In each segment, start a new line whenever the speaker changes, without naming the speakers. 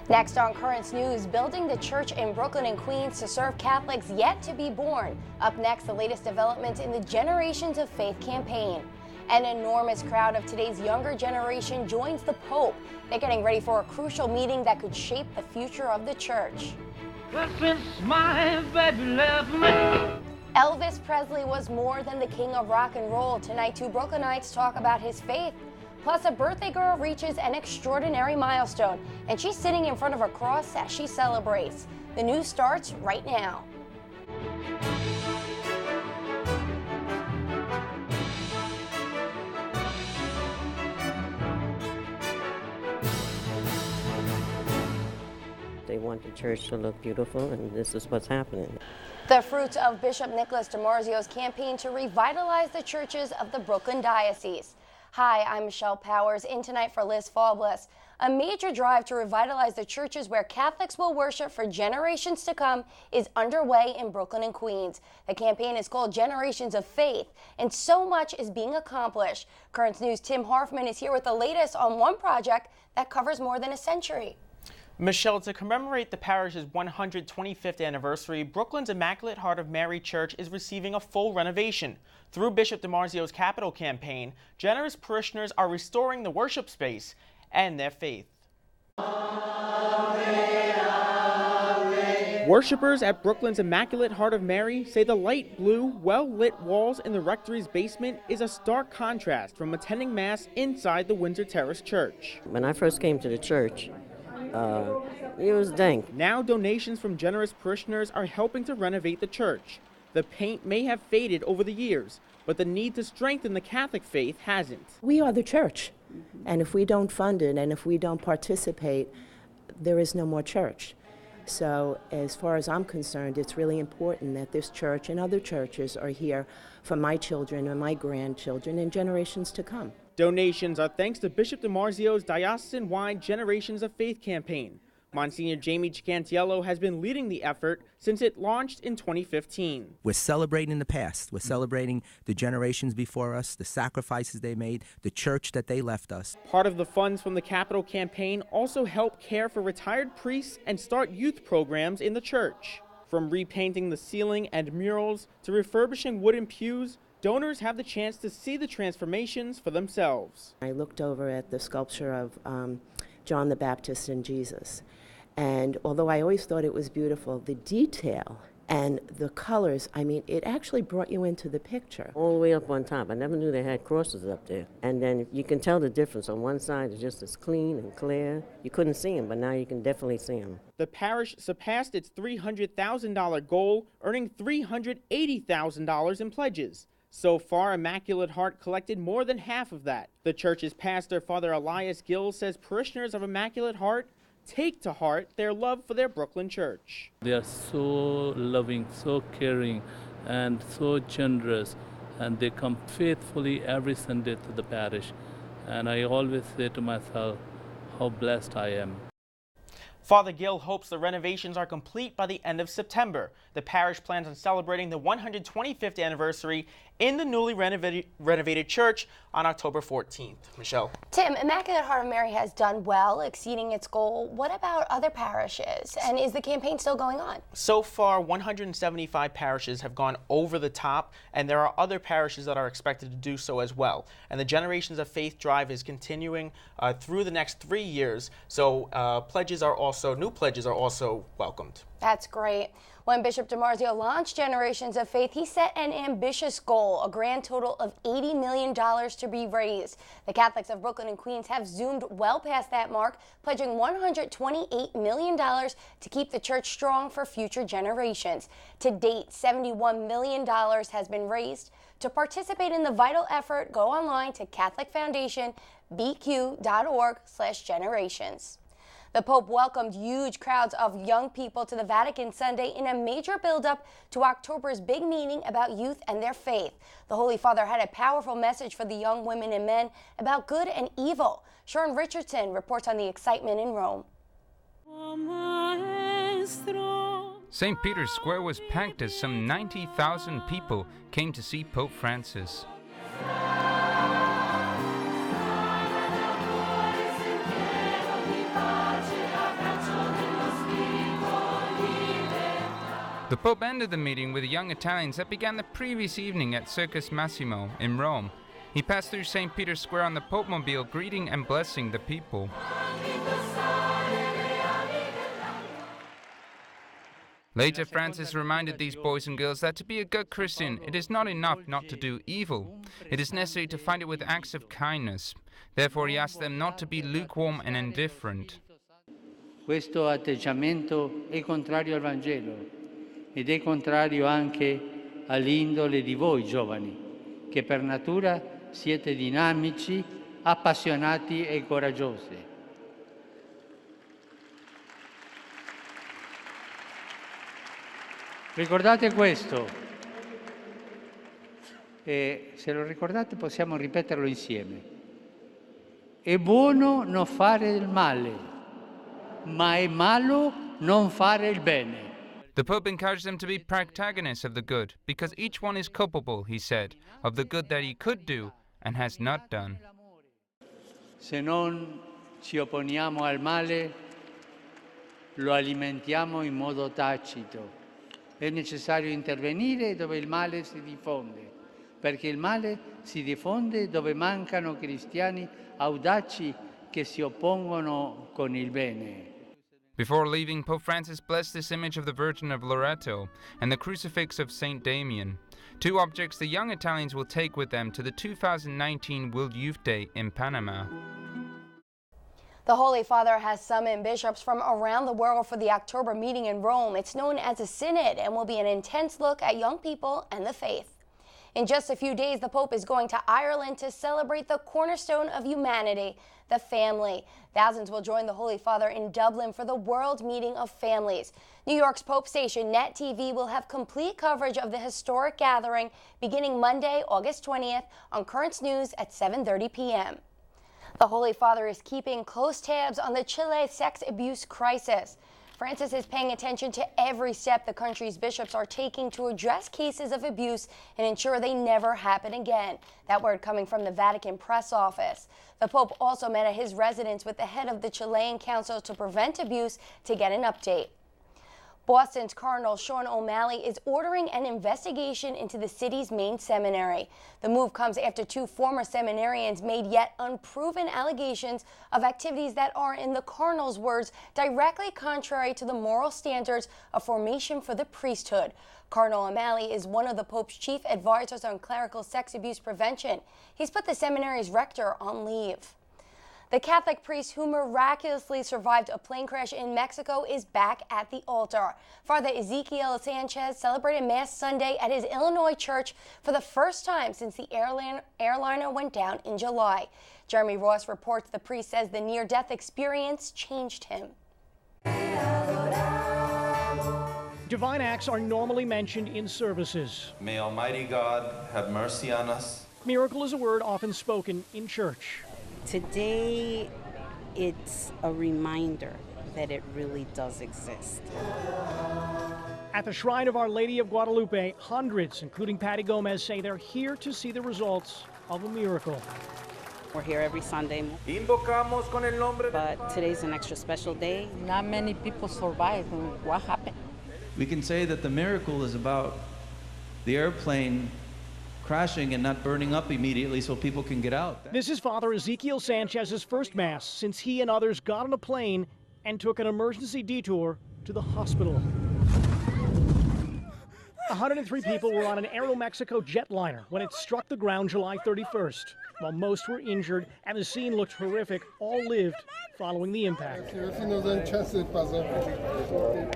Next on Currents News, building the church in Brooklyn and Queens to serve Catholics yet to be born. Up next, the latest developments in the Generations of Faith campaign. An enormous crowd of today's younger generation joins the Pope. They're getting ready for a crucial meeting that could shape the future of the church. Elvis Presley was more than the king of rock and roll. Tonight, two Brooklynites talk about his faith. Plus, a birthday girl reaches an extraordinary milestone, and she's sitting in front of a cross as she celebrates. The news starts right now.
They want the church to look beautiful, and this is what's happening.
The fruits of Bishop Nicholas DiMarzio's campaign to revitalize the churches of the Brooklyn Diocese. Hi, I'm Michelle Powers, in tonight for Liz Faublas. A major drive to revitalize the churches where Catholics will worship for generations to come is underway in Brooklyn and Queens. The campaign is called Generations of Faith, and so much is being accomplished. Currents News' Tim Harfman is here with the latest on one project that covers more than a century.
Michelle, to commemorate the parish's 125th anniversary, Brooklyn's Immaculate Heart of Mary Church is receiving a full renovation. Through Bishop DiMarzio's capital campaign, generous parishioners are restoring the worship space and their faith. Worshippers at Brooklyn's Immaculate Heart of Mary say the light blue, well-lit walls in the rectory's basement is a stark contrast from attending Mass inside the Windsor Terrace Church.
When I first came to the church, it was dank.
Now donations from generous parishioners are helping to renovate the church. The paint may have faded over the years, but the need to strengthen the Catholic faith hasn't.
We are the church, and if we don't fund it and if we don't participate, there is no more church. So as far as I'm concerned, it's really important that this church and other churches are here for my children and my grandchildren and generations to come.
Donations are thanks to Bishop DiMarzio's diocesan-wide Generations of Faith campaign. Monsignor Jamie Cicantiello has been leading the effort since it launched in 2015.
We're celebrating the past. We're celebrating the generations before us, the sacrifices they made, the church that they left us.
Part of the funds from the capital campaign also help care for retired priests and start youth programs in the church. From repainting the ceiling and murals to refurbishing wooden pews, donors have the chance to see the transformations for themselves.
I looked over at the sculpture of John the Baptist and Jesus, and although I always thought it was beautiful, the detail and the colors, I mean, it actually brought you into the picture.
All the way up on top. I never knew they had crosses up there. And then you can tell the difference. On one side, it's just as clean and clear. You couldn't see them, but now you can definitely see them.
The parish surpassed its $300,000 goal, earning $380,000 in pledges. So far, Immaculate Heart collected more than half of that. The church's pastor, Father Elias Gill, says parishioners of Immaculate Heart take to heart their love for their Brooklyn church.
They are so loving, so caring, and so generous, and they come faithfully every Sunday to the parish. And I always say to myself, how blessed I am.
Father Gill hopes the renovations are complete by the end of September. The parish plans on celebrating the 125th anniversary in the newly renovated church on October 14th. Michelle.
Tim, Immaculate Heart of Mary has done well, exceeding its goal. What about other parishes? And is the campaign still going on?
So far, 175 parishes have gone over the top, and there are other parishes that are expected to do so as well. And the Generations of Faith drive is continuing through the next 3 years. So new pledges are also welcomed.
That's great. When Bishop DiMarzio launched Generations of Faith, he set an ambitious goal, a grand total of $80 million to be raised. The Catholics of Brooklyn and Queens have zoomed well past that mark, pledging $128 million to keep the church strong for future generations. To date, $71 million has been raised. To participate in the vital effort, go online to catholicfoundationbq.org/generations. The Pope welcomed huge crowds of young people to the Vatican Sunday in a major buildup to October's big meeting about youth and their faith. The Holy Father had a powerful message for the young women and men about good and evil. Sharon Richardson reports on the excitement in Rome.
St. Peter's Square was packed as some 90,000 people came to see Pope Francis. The Pope ended the meeting with young Italians that began the previous evening at Circus Massimo in Rome. He passed through St. Peter's Square on the Pope-mobile, greeting and blessing the people. Later, Francis reminded these boys and girls that to be a good Christian, it is not enough not to do evil. It is necessary to fight it with acts of kindness. Therefore, he asked them not to be lukewarm and indifferent.
Questo atteggiamento è contrario al Vangelo ed è contrario anche all'indole di voi giovani, che per natura siete dinamici, appassionati e coraggiosi. Ricordate questo e se lo ricordate possiamo ripeterlo insieme. È buono non fare il male, ma è malo non fare il bene.
The Pope encouraged them to be protagonists of the good, because each one is culpable, he said, of the good that he could do and has not done.
Se non ci opponiamo al male, lo alimentiamo in modo tacito. È necessario intervenire dove il male si diffonde, perché il male si diffonde dove mancano cristiani audaci che si oppongono con il bene.
Before leaving, Pope Francis blessed this image of the Virgin of Loreto and the crucifix of St. Damien, two objects the young Italians will take with them to the 2019 World Youth Day in Panama.
The Holy Father has summoned bishops from around the world for the October meeting in Rome. It's known as a synod and will be an intense look at young people and the faith. In just a few days, the Pope is going to Ireland to celebrate the cornerstone of humanity, the family. Thousands will join the Holy Father in Dublin for the World Meeting of Families. New York's Pope station, Net TV, will have complete coverage of the historic gathering beginning Monday, August 20th on Currents News at 7:30 p.m. The Holy Father is keeping close tabs on the Chile sex abuse crisis. Francis is paying attention to every step the country's bishops are taking to address cases of abuse and ensure they never happen again. That word coming from the Vatican press office. The Pope also met at his residence with the head of the Chilean Council to Prevent Abuse to get an update. Boston's Cardinal Sean O'Malley is ordering an investigation into the city's main seminary. The move comes after two former seminarians made yet unproven allegations of activities that are, in the Cardinal's words, directly contrary to the moral standards of formation for the priesthood. Cardinal O'Malley is one of the Pope's chief advisors on clerical sex abuse prevention. He's put the seminary's rector on leave. The Catholic priest who miraculously survived a plane crash in Mexico is back at the altar. Father Ezekiel Sanchez celebrated Mass Sunday at his Illinois church for the first time since the airliner went down in July. Jeremy Ross reports the priest says the near-death experience changed him.
Divine acts are normally mentioned in services.
May Almighty God have mercy on us.
Miracle is a word often spoken in church.
Today, it's a reminder that it really does exist.
At the Shrine of Our Lady of Guadalupe, hundreds, including Patty Gomez, say they're here to see the results of a miracle.
We're here every Sunday, but today's an extra special day.
Not many people survived. What happened?
We can say that the miracle is about the airplane crashing and not burning up immediately so people can get out.
This is Father Ezekiel Sanchez's first Mass since he and others got on a plane and took an emergency detour to the hospital. 103 people were on an Aeromexico jetliner when it struck the ground July 31st. While most were injured and the scene looked horrific, all lived following the impact.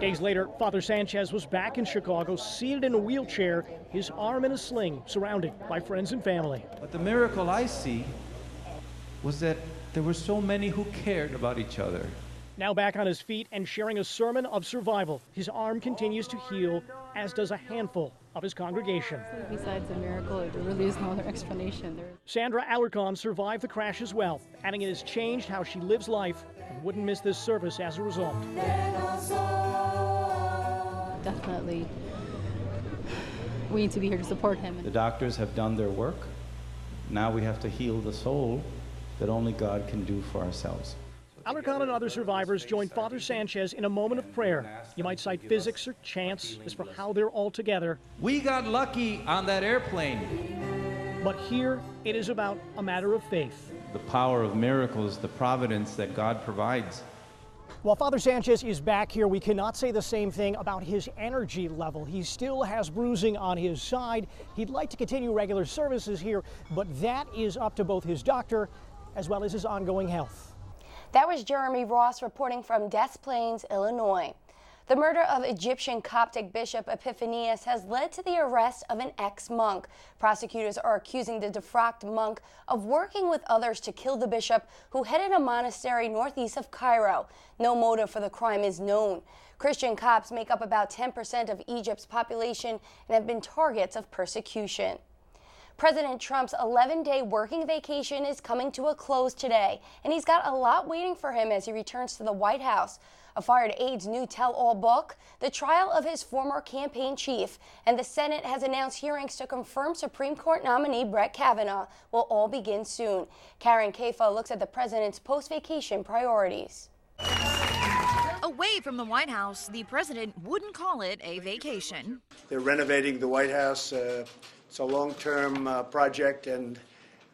Days later, Father Sanchez was back in Chicago, seated in a wheelchair, his arm in a sling, surrounded by friends and family.
But the miracle I see was that there were so many who cared about each other.
Now back on his feet and sharing a sermon of survival, his arm continues to heal, as does a handful of his congregation.
Besides a miracle, there really is no other explanation.
Sandra Alarcon survived the crash as well, adding it has changed how she lives life and wouldn't miss this service as a result.
Definitely, we need to be here to support him.
The doctors have done their work. Now we have to heal the soul that only God can do for ourselves.
Alarcon and other survivors joined Father Sanchez in a moment of prayer. You might cite physics or chance as for how they're all together.
We got lucky on that airplane.
But here, it is about a matter of faith.
The power of miracles, the providence that God provides.
While Father Sanchez is back here, we cannot say the same thing about his energy level. He still has bruising on his side. He'd like to continue regular services here, but that is up to both his doctor as well as his ongoing health.
That was Jeremy Ross reporting from Des Plaines, Illinois. The murder of Egyptian Coptic Bishop Epiphanius has led to the arrest of an ex-monk. Prosecutors are accusing the defrocked monk of working with others to kill the bishop, who headed a monastery northeast of Cairo. No motive for the crime is known. Christian Copts make up about 10% of Egypt's population and have been targets of persecution. President Trump's 11-day working vacation is coming to a close today, and he's got a lot waiting for him as he returns to the White House. A fired aide's new tell-all book, the trial of his former campaign chief, and the Senate has announced hearings to confirm Supreme Court nominee Brett Kavanaugh will all begin soon. Karen Kafa looks at the president's post-vacation priorities.
Away from the White House, the president wouldn't call it a vacation.
They're renovating the White House. It's a long-term project, and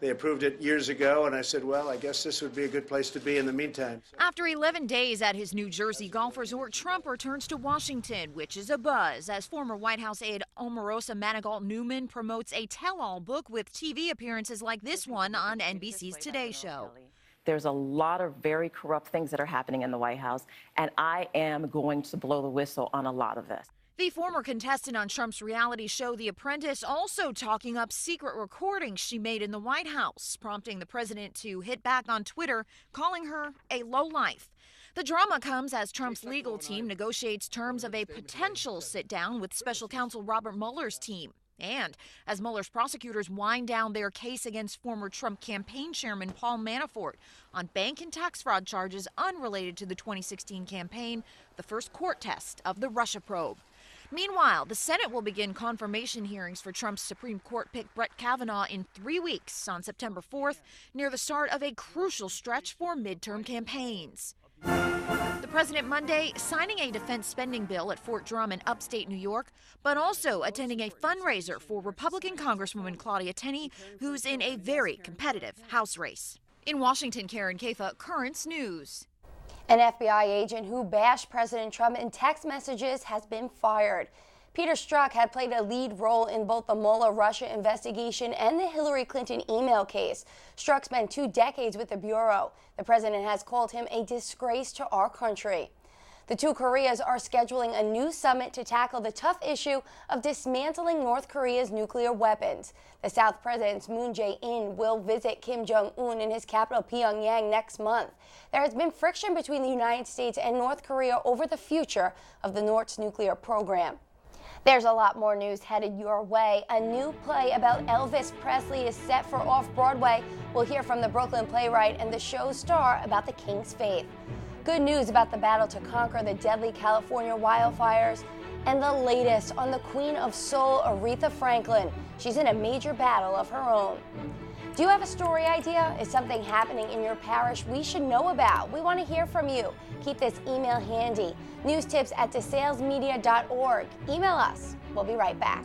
they approved it years ago, and I said, well, I guess this would be a good place to be in the meantime.
After 11 days at his New Jersey golf resort, Trump returns to Washington, which is a buzz, as former White House aide Omarosa Manigault-Newman promotes a tell-all book with TV appearances like this one on NBC's Today Show.
There's a lot of very corrupt things that are happening in the White House, and I am going to blow the whistle on a lot of this.
The former contestant on Trump's reality show, The Apprentice, also talking up secret recordings she made in the White House, prompting the president to hit back on Twitter, calling her a lowlife. The drama comes as Trump's legal team negotiates terms of a potential sit-down with special counsel Robert Mueller's team. And as Mueller's prosecutors wind down their case against former Trump campaign chairman Paul Manafort on bank and tax fraud charges unrelated to the 2016 campaign, the first court test of the Russia probe. Meanwhile, the Senate will begin confirmation hearings for Trump's Supreme Court pick Brett Kavanaugh in 3 weeks on September 4th, near the start of a crucial stretch for midterm campaigns. The president Monday signing a defense spending bill at Fort Drum in upstate New York, but also attending a fundraiser for Republican Congresswoman Claudia Tenney, who's in a very competitive House race. In Washington, Karen Kafa, Currents News.
An FBI agent who bashed President Trump in text messages has been fired. Peter Strzok had played a lead role in both the Mueller-Russia investigation and the Hillary Clinton email case. Strzok spent 2 decades with the Bureau. The president has called him a disgrace to our country. The two Koreas are scheduling a new summit to tackle the tough issue of dismantling North Korea's nuclear weapons. The South President Moon Jae-in will visit Kim Jong-un in his capital Pyongyang next month. There has been friction between the United States and North Korea over the future of the North's nuclear program. There's a lot more news headed your way. A new play about Elvis Presley is set for off-Broadway. We'll hear from the Brooklyn playwright and the show's star about the King's faith. Good news about the battle to conquer the deadly California wildfires. And the latest on the Queen of Soul, Aretha Franklin. She's in a major battle of her own. Do you have a story idea? Is something happening in your parish we should know about? We want to hear from you. Keep this email handy. newstips@desalesmedia.org. Email us. We'll be right back.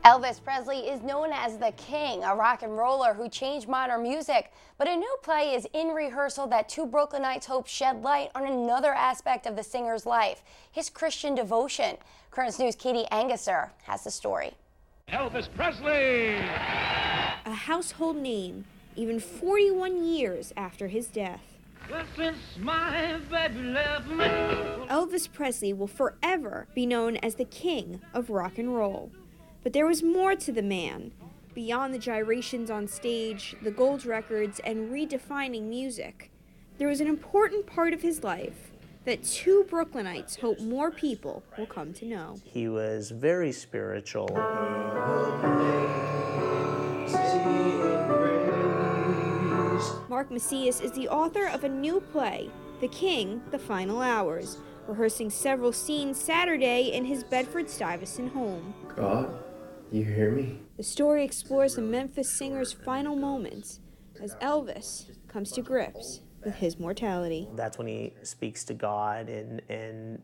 Elvis Presley is known as the King, a rock and roller who changed modern music. But a new play is in rehearsal that two Brooklynites hope shed light on another aspect of the singer's life, his Christian devotion. Currents News' Katie Anguser has the story.
Elvis Presley!
A household name, even 41 years after his death.
Well, since my baby left me.
Elvis Presley will forever be known as the King of rock and roll. But there was more to the man. Beyond the gyrations on stage, the gold records, and redefining music, there was an important part of his life that two Brooklynites hope more people will come to know.
He was very spiritual.
Mark Macias is the author of a new play, The King, The Final Hours, rehearsing several scenes Saturday in his Bedford-Stuyvesant home.
God, you hear me?
The story explores the Memphis singer's final moments as Elvis comes to grips with his mortality.
That's when he speaks to God and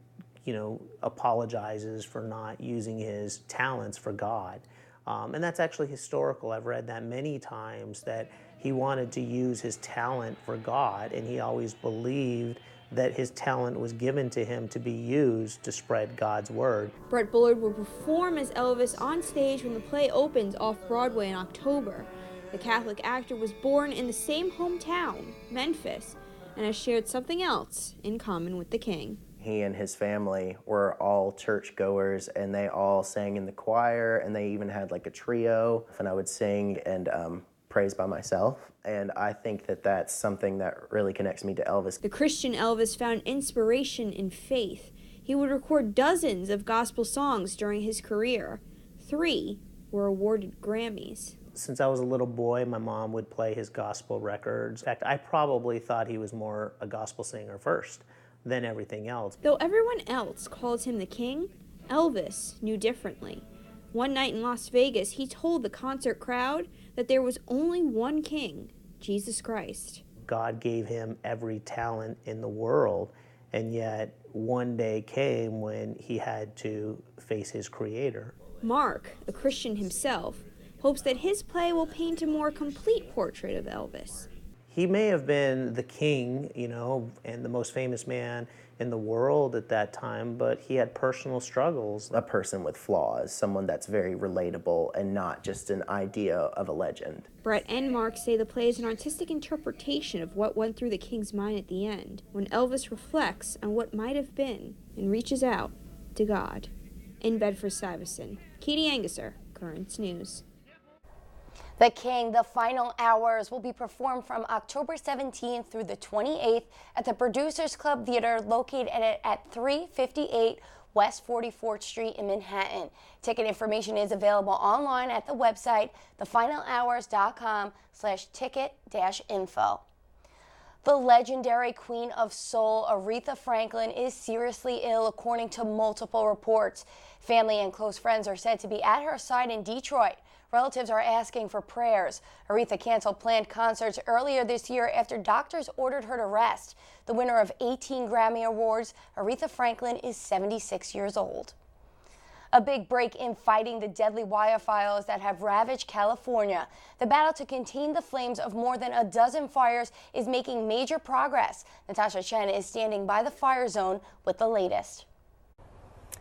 apologizes for not using his talents for God. And that's actually historical. I've read that many times, that he wanted to use his talent for God, and he always believed that his talent was given to him to be used to spread God's word.
Brett Bullard will perform as Elvis on stage when the play opens off-Broadway in October. The Catholic actor was born in the same hometown, Memphis, and has shared something else in common with the King.
He and his family were all churchgoers, and they all sang in the choir, and they even had like a trio, and I would sing and praise by myself. And I think that that's something that really connects me to Elvis.
The Christian Elvis found inspiration in faith. He would record dozens of gospel songs during his career. 3 were awarded Grammys.
Since I was a little boy, my mom would play his gospel records. In fact, I probably thought he was more a gospel singer first than everything else.
Though everyone else calls him the King, Elvis knew differently. One night in Las Vegas, he told the concert crowd that there was only one King, Jesus Christ.
God gave him every talent in the world, and yet one day came when he had to face his Creator.
Mark, a Christian himself, hopes that his play will paint a more complete portrait of Elvis.
He may have been the king, and the most famous man in the world at that time, but he had personal struggles.
A person with flaws, someone that's very relatable and not just an idea of a legend.
Brett and Mark say the play is an artistic interpretation of what went through the King's mind at the end, when Elvis reflects on what might have been and reaches out to God. In Bedford-Stuyvesant, Katie Anguser, Currents News.
The King, The Final Hours will be performed from October 17th through the 28th at the Producers Club Theater located at 358 West 44th Street in Manhattan. Ticket information is available online at the website thefinalhours.com/ticket-info. The legendary Queen of Soul, Aretha Franklin, is seriously ill according to multiple reports. Family and close friends are said to be at her side in Detroit. Relatives are asking for prayers. Aretha canceled planned concerts earlier this year after doctors ordered her to rest. The winner of 18 Grammy Awards, Aretha Franklin, is 76 years old. A big break in fighting the deadly wildfires that have ravaged California. The battle to contain the flames of more than a dozen fires is making major progress. Natasha Chen is standing by the fire zone with the latest.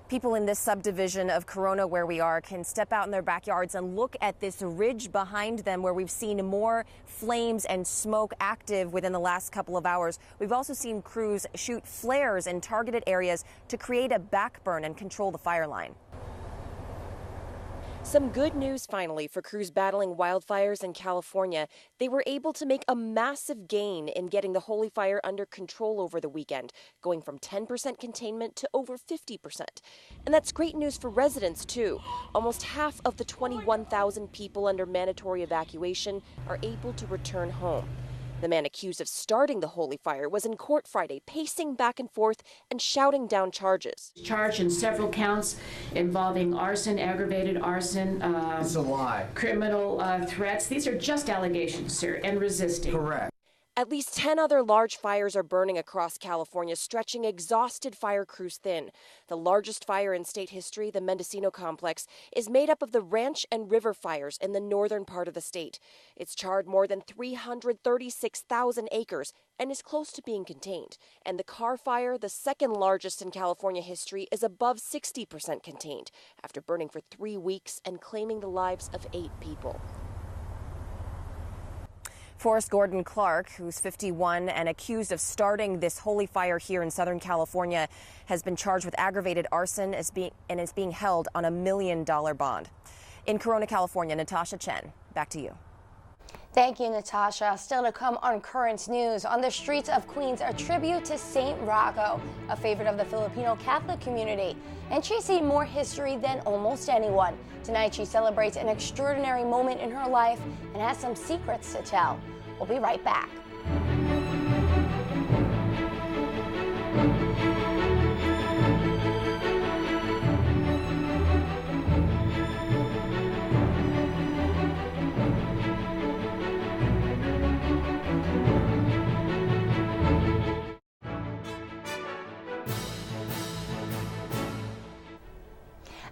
People in this subdivision of Corona where we are can step out in their backyards and look at this ridge behind them where we've seen more flames and smoke active within the last couple of hours. We've also seen crews shoot flares in targeted areas to create a backburn and control the fire line. Some good news finally for crews battling wildfires in California. They were able to make a massive gain in getting the holy fire under control over the weekend, going from 10% containment to over 50%. And that's great news for residents, too. Almost half of the 21,000 people under mandatory evacuation are able to return home. The man accused of starting the holy fire was in court Friday, pacing back and forth and shouting down charges.
Charged in several counts involving arson, aggravated arson.
It's a lie.
Criminal threats. These are just allegations, sir, and resisting.
Correct.
At least 10 other large fires are burning across California, stretching exhausted fire crews thin. The largest fire in state history, the Mendocino complex, is made up of the ranch and river fires in the northern part of the state. It's charred more than 336,000 acres and is close to being contained. And the Carr fire, the second largest in California history, is above 60% contained after burning for 3 weeks and claiming the lives of 8 people. Forrest Gordon Clark, who's 51 and accused of starting this holy fire here in Southern California, has been charged with aggravated arson and is being held on $1 million bond. In Corona, California, Natasha Chen, back to you.
Thank you, Natasha. Still to come on Currents News, on the streets of Queens, a tribute to Saint Rocco, a favorite of the Filipino Catholic community. And she's seen more history than almost anyone. Tonight, she celebrates an extraordinary moment in her life and has some secrets to tell. We'll be right back.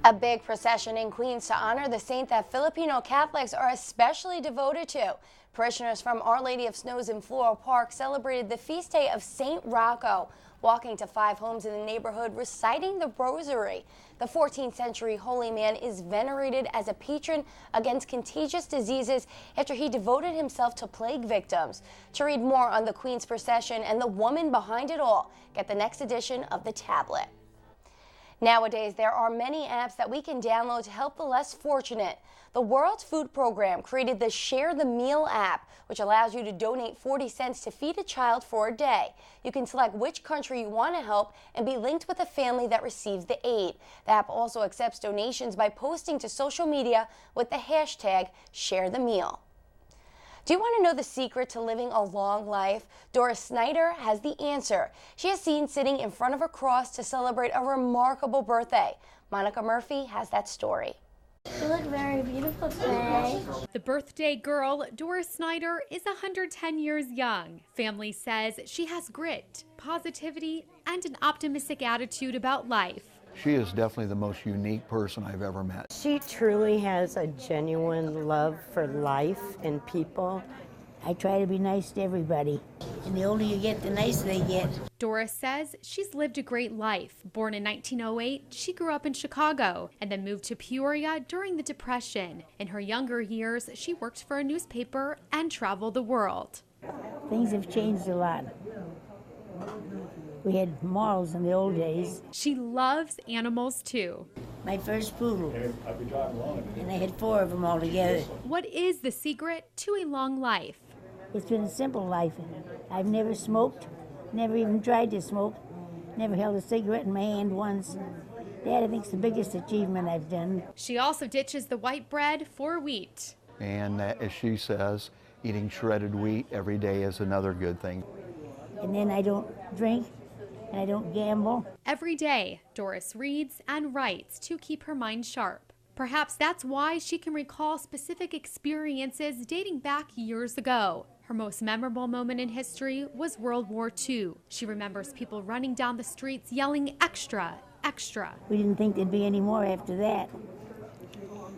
A big procession in Queens to honor the saint that Filipino Catholics are especially devoted to. Parishioners from Our Lady of Snows in Floral Park celebrated the feast day of Saint Rocco, walking to 5 homes in the neighborhood reciting the rosary. The 14th century holy man is venerated as a patron against contagious diseases after he devoted himself to plague victims. To read more on the Queen's procession and the woman behind it all, get the next edition of The Tablet. Nowadays, there are many apps that we can download to help the less fortunate. The World Food Program created the Share the Meal app, which allows you to donate 40 cents to feed a child for a day. You can select which country you want to help and be linked with a family that receives the aid. The app also accepts donations by posting to social media with the hashtag #ShareTheMeal. Do you want to know the secret to living a long life? Doris Snyder has the answer. She is seen sitting in front of a cross to celebrate a remarkable birthday. Monica Murphy has that story.
You look very beautiful today.
The birthday girl, Doris Snyder, is 110 years young. Family says she has grit, positivity, and an optimistic attitude about life.
She is definitely the most unique person I've ever met.
She truly has a genuine love for life and people.
I try to be nice to everybody, and the older you get, the nicer they get.
Doris says she's lived a great life. Born in 1908, she grew up in Chicago and then moved to Peoria during the Depression. In her younger years, she worked for a newspaper and traveled the world.
Things have changed a lot. We had morals in the old days.
She loves animals too.
My first poodle, and I had 4 of them all together.
What is the secret to a long life?
It's been a simple life. I've never smoked, never even tried to smoke, never held a cigarette in my hand once. That, I think, is the biggest achievement I've done.
She also ditches the white bread for wheat.
And as she says, eating shredded wheat every day is another good thing.
And then I don't drink, and I don't gamble.
Every day, Doris reads and writes to keep her mind sharp. Perhaps that's why she can recall specific experiences dating back years ago. Her most memorable moment in history was World War II. She remembers people running down the streets yelling, "Extra, extra."
We didn't think there'd be any more after that.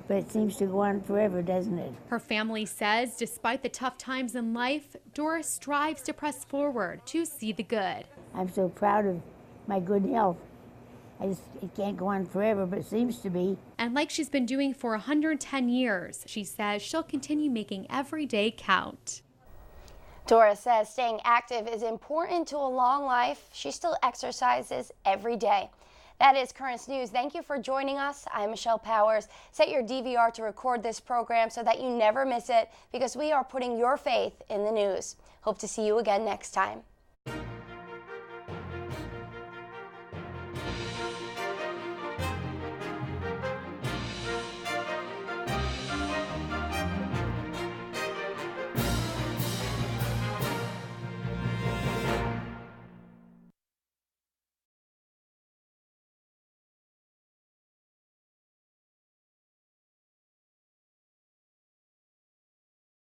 But it seems to go on forever, doesn't it?
Her family says despite the tough times in life, Doris strives to press forward to see the good.
I'm so proud of my good health. It can't go on forever, but it seems to be.
And like she's been doing for 110 years, she says she'll continue making every day count.
Doris says staying active is important to a long life. She still exercises every day. That is Currents News. Thank you for joining us. I'm Michelle Powers. Set your DVR to record this program so that you never miss it, because we are putting your faith in the news. Hope to see you again next time.